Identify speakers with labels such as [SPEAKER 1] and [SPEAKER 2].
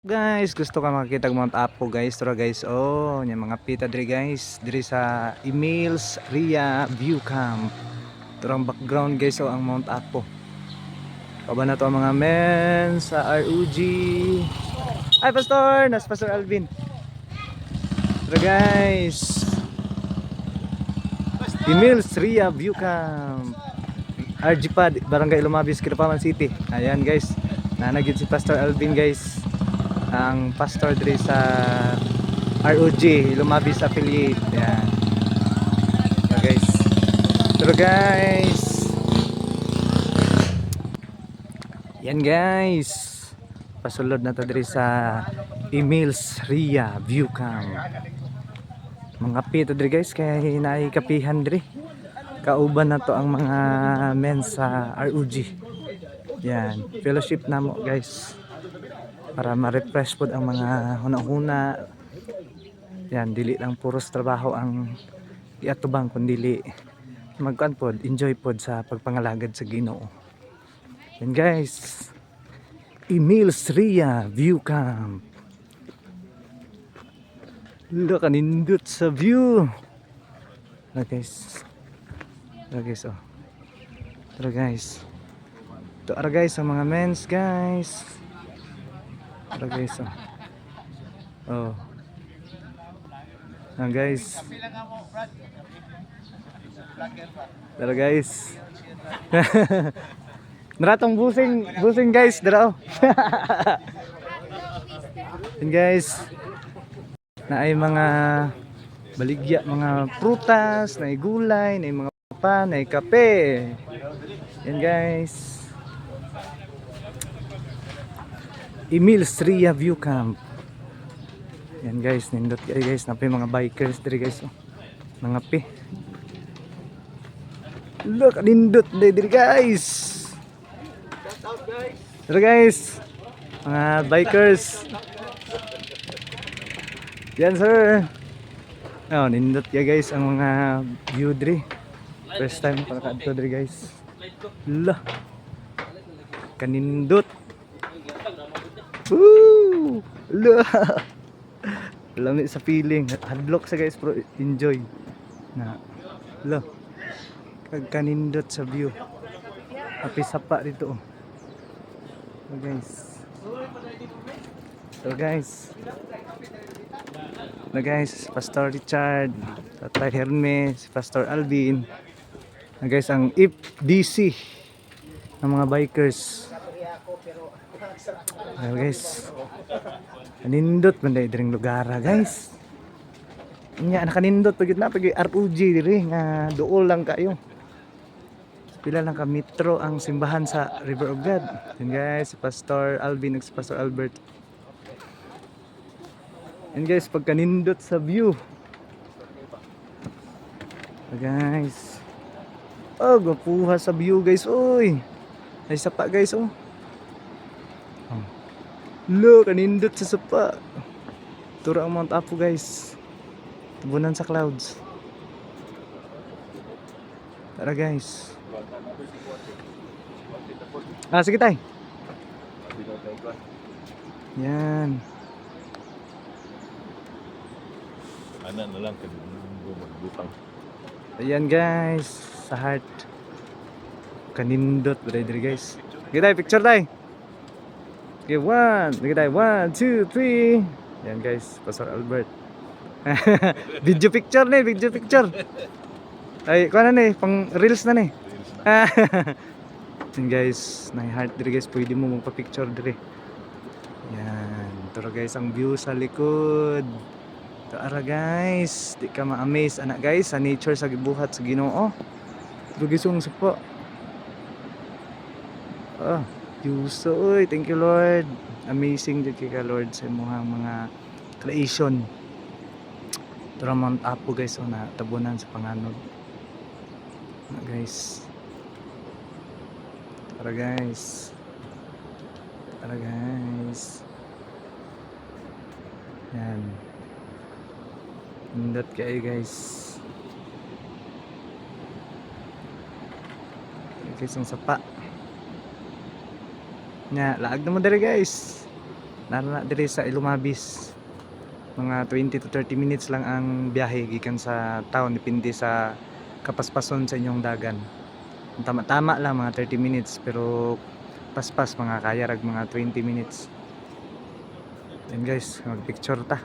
[SPEAKER 1] Guys, gusto ka makakita og Mount Apo guys, tara guys. Oh, nya mga pita diri guys, diri sa Emils Ria View Camp. Turang background guys ang Mount Apo. Kaba na to ang mga men sa RUG. Ay pastor, nas Pastor Alvin. Tara guys. Emils Ria View Camp. RG Pad, Barangay Lumabis, Kidapawan City. Ayan guys. Nanagid si Pastor Alvin guys. Ang pastor diri sa ROG Lumabis affiliate. Yan. So guys. Pero guys. Yan guys. Pasulod na ta diri sa Emils Ria View Camp. Mga pito diri guys kay naay kapihan diri. Kauban na to ang mga men sa ROG. Yan, fellowship namo guys. Para ma-refresh pod ang mga hunahuna. Yan, dili lang puros trabaho ang iatubang kundi magkuan pod, enjoy pod sa pagpangalagad sa Ginoo. Yan guys. Emils Ria View Camp. Look, kanindot sa view. Tara guys. Tara guys, oh. Tara guys. Ito ara guys ang mga men's guys. Tara guys, oh. Oh. Ah, guys. Tara guys. Naratong busing guys, dara oh. Yan guys. Na ay mga baligya, mga prutas, na ay gulay, na ay mga pan, na ay kape. Yan guys. Emils Ria View Camp. Yan guys, nindot kayo guys, napay mga bikers diri guys, oh. Mga pi. Look, nindot diri guys. Shout out guys. Tara guys. Mga bikers. Yan sir. Oh, nindot kayo guys ang mga view diri. First time pagkadto diri guys. Lah. Kanindot. Woo! Lah. Lamig sa feeling. Hadlok sa guys, pero enjoy. Na. Lah. Kanindot sa view. Api sapa dito. So guys. So guys. Na guys, Pastor Richard, Tatay Hermes, Pastor Alvin. Na guys, ang FDC ng mga bikers. Ayan guys. Kanindot man dahil diring lugar guys. Nya nakanindot pagit na pag ROG diri nga duol lang kayo. Pila lang ka metro ang simbahan sa River of God. Yan guys, si Pastor Alvin ug si Pastor Albert. Yan guys, pagkanindot sa view. So guys. Oh, gapuha sa view guys. Oy. Ay sapa guys, oh. Look, kanindot sa sapa. Tura ang Mount Apo guys. Tubunan sa clouds. Tara guys. Ah, sige tay. Yan.
[SPEAKER 2] Ana na lang kung magbutang.
[SPEAKER 1] Ayan guys, sa heart. Kanindot diri guys. Sige tay, picture tay. Okay, sige tay, 1, 2, 3. Yan guys, Pastor Albert. Video picture ni, video picture. Ay, kuha na ni, pang reels na ni. Yan guys, na heart diri guys, pwede mo magpa-picture diri. Yan, tara guys ang view sa likod. Tara guys, di ka ma-amaze anak guys sa nature sa gibuhat sa Ginoo. Dugisong supo. Ah, Yuso, oy, thank you Lord. Amazing jud kay ka Lord sa imong mga creation. Tara Mount Apo guys, oh, na tabunan sa panganod. Na guys. Tara guys. Tara guys. Yan. Indot kayo guys. Guys, ang sapa. Nya, laag naman dere guys. Nara diri sa Ilumabis. Mga 20 to 30 minutes lang ang biyahe gikan sa town, depende sa kapaspason sa inyong dagan. Tama-tama lang mga 30 minutes, pero paspas mga kaya rag mga 20 minutes. Yan guys, magpicture ta.